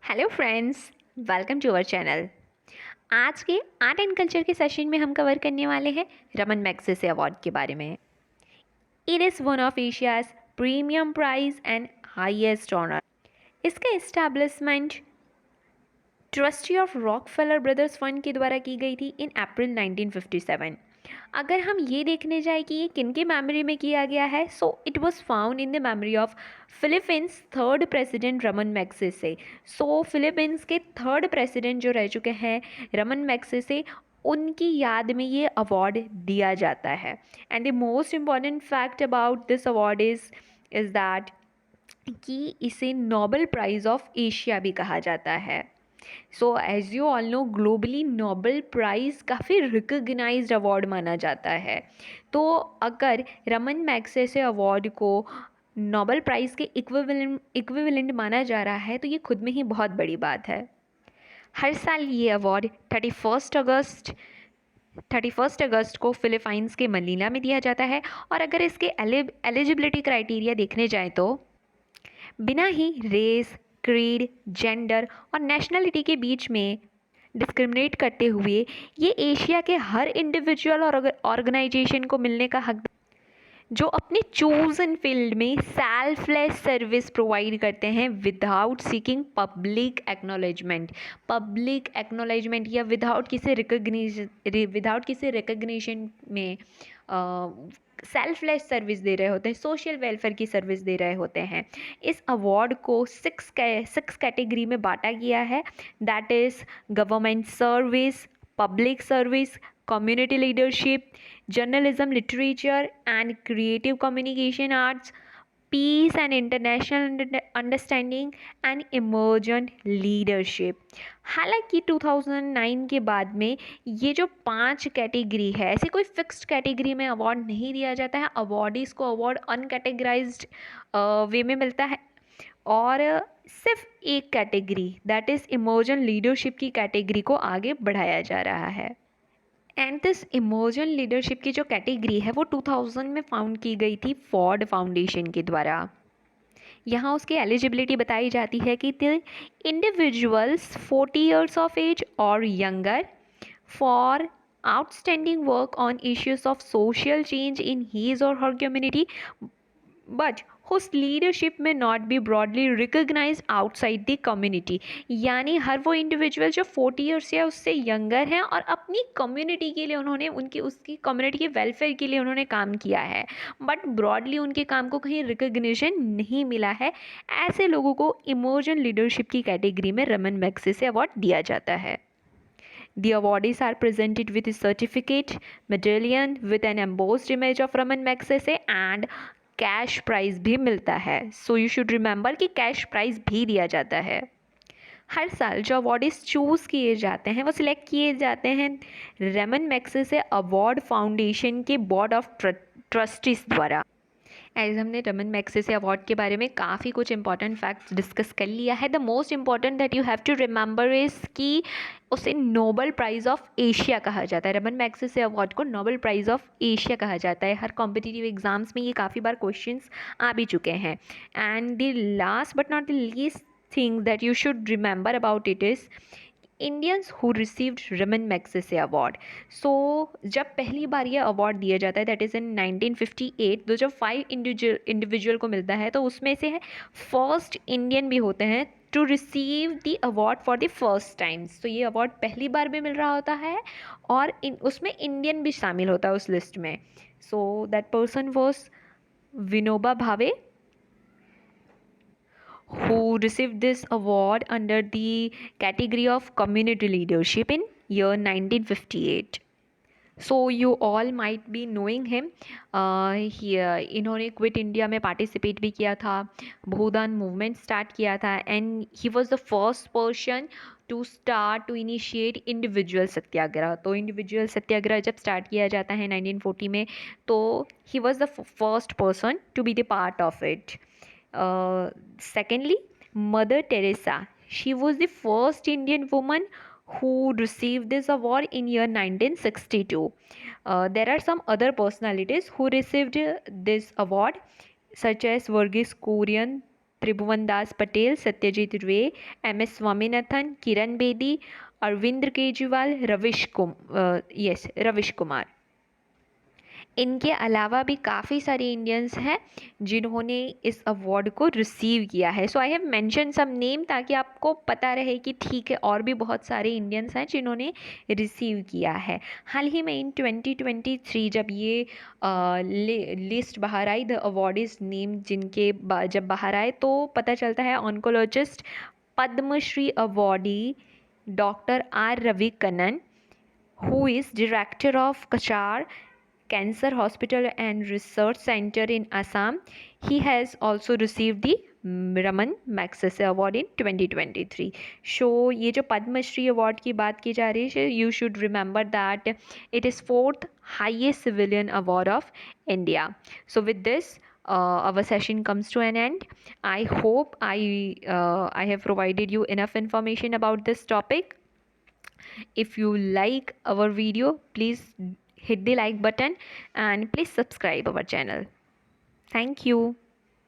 Hello friends, welcome to our channel. आज के art and culture के सेशन में हम कवर करने वाले हैं रमन मैग्सेसे अवार्ड के बारे में। It is one of Asia's premium prize and highest honour. इसका establishment trustee of Rockefeller Brothers Fund के द्वारा की गई थी इन अप्रैल 1957। अगर हम ये देखने जाए कि ये किन के मेमोरी में किया गया है, so it was found in the memory of Philippines third president Raman Magsaysay. So Philippines के थर्ड प्रेसिडेंट जो रह चुके हैं रमन मैग्सेसे, उनकी याद में ये अवार्ड दिया जाता है। And the most important fact about this award is that कि इसे नोबेल प्राइज़ ऑफ एशिया भी कहा जाता है। So as you all know, globally Nobel prize काफ़ी रिकग्नाइज्ड अवार्ड माना जाता है। तो अगर रमन मैग्सेसे अवार्ड को नोबेल प्राइज़ के इक्विवेलेंट माना जा रहा है तो ये खुद में ही बहुत बड़ी बात है। हर साल ये अवार्ड 31 अगस्त को फिलीपाइंस के मनीला में दिया जाता है। और अगर इसके एलिजिबिलिटी क्राइटेरिया देखने जाएँ तो बिना ही रेस, क्रीड, जेंडर और नेशनलिटी के बीच में डिस्क्रिमिनेट करते हुए ये एशिया के हर इंडिविजुअल और ऑर्गेनाइजेशन को मिलने का हक जो अपने चोजन फील्ड में सेल्फलेस सर्विस प्रोवाइड करते हैं विदाउट सीकिंग पब्लिक एक्नॉलेजमेंट या विदाउट किसी रिकग्निशन में सेल्फलेस सर्विस दे रहे होते हैं, सोशल वेलफेयर की सर्विस दे रहे होते हैं। इस अवार्ड को सिक्स कैटेगरी में बांटा गया है, that is government service, public service, community leadership, journalism, literature and creative communication arts, peace and international understanding and emergent leadership। हालांकि 2009 के बाद में ये जो 5 कैटेगरी है, ऐसे कोई फिक्स्ड कैटेगरी में अवार्ड नहीं दिया जाता है। अवार्डीज़ को अवार्ड अनकैटेगराइज्ड वे में मिलता है और सिर्फ एक category, that is emergent leadership की कैटेगरी को आगे बढ़ाया जा रहा है। एंड दिस इमर्जेंट लीडरशिप की जो कैटेगरी है वो 2000 में फाउंड की गई थी फोर्ड फाउंडेशन के द्वारा। यहाँ उसकी एलिजिबिलिटी बताई जाती है कि the individuals 40 years of age और younger for outstanding work on issues of social change in his or her community but whose leadership may not be broadly recognized outside the community। यानी हर वो individual जो 40 years या उससे younger हैं और अपनी community के लिए उन्होंने उसकी कम्युनिटी के वेलफेयर के लिए उन्होंने काम किया है, बट ब्रॉडली उनके काम को कहीं रिकग्निशन नहीं मिला है, ऐसे लोगों को इमर्जेंट लीडरशिप की कैटेगरी में रमन मैग्सेसे अवार्ड दिया जाता है। The awardees are presented with a certificate, medallion with an embossed image of Raman Magsaysay and cash prize भी मिलता है। सो यू शुड रिमेंबर कि कैश प्राइज़ भी दिया जाता है। हर साल जो अवार्डीज चूज़ किए जाते हैं वो सिलेक्ट किए जाते हैं रमन मैग्सेसे अवार्ड फाउंडेशन के बोर्ड ऑफ ट्रस्टीज द्वारा। एज हमने रमन मैग्सेसे अवार्ड के बारे में काफ़ी कुछ इंपॉर्टेंट फैक्ट्स डिस्कस कर लिया है। The most important that you have to remember is कि उसे नोबेल प्राइज़ ऑफ एशिया कहा जाता है। रमन मैग्सेसे अवार्ड को नोबेल प्राइज़ ऑफ एशिया कहा जाता है। हर कॉम्पिटिटिव एग्जाम्स में ये काफ़ी बार क्वेश्चंस आ भी चुके हैं। And the last but not the least thing that you should remember about it is Indians who received Raman Magsaysay award. So जब पहली बार ये अवार्ड दिया जाता है दैट इज़ इन 1958, तो जब 5 इंडिविजुअल को मिलता है तो उसमें से है फर्स्ट इंडियन भी होते हैं to receive the award for the first times. तो ये अवार्ड पहली बार भी मिल रहा होता है और उसमें इंडियन भी शामिल होता है उस लिस्ट में। So that person was Vinoba Bhave, who received this award under the category of community leadership in year 1958। So you all might be knowing him. इन्होंने क्विट इंडिया में पार्टिसिपेट भी किया था, भूदान मूवमेंट स्टार्ट किया था and he was the first person to initiate individual satyagraha. तो individual सत्याग्रह जब start किया जाता है 1940 में, तो he was the first person to be the part of it. Secondly, Mother Teresa. She was the first Indian woman who received this award in year 1962. There are some other personalities who received this award, such as Verghese Kurian, Tribhuvan Das Patel, Satyajit Ray, MS Swaminathan, Kiran Bedi, Arvind Kejriwal, Ravish Kumar. इनके अलावा भी काफ़ी सारे Indians हैं जिन्होंने इस award को receive किया है. So I have mention some name ताकि आपको पता रहे कि ठीक है और भी बहुत सारे इंडियंस हैं जिन्होंने रिसीव किया है. हाल ही में इन 2023 जब ये लिस्ट बाहर आई, द अवार्ड इज नेम जिनके जब बाहर आए तो पता चलता है oncologist Padmashri awardee doctor R Ravi Kannan, who is director of Kachar Cancer Hospital and Research Center in Assam. He has also received the Raman Magsaysay Award in 2023. So ये जो पद्मश्री अवार्ड की बात की जा रही है, you should remember that it is 4th highest civilian award of India. So with this, our session comes to an end. I hope I have provided you enough information about this topic. If you like our video, please hit the like button and please subscribe our channel. Thank you.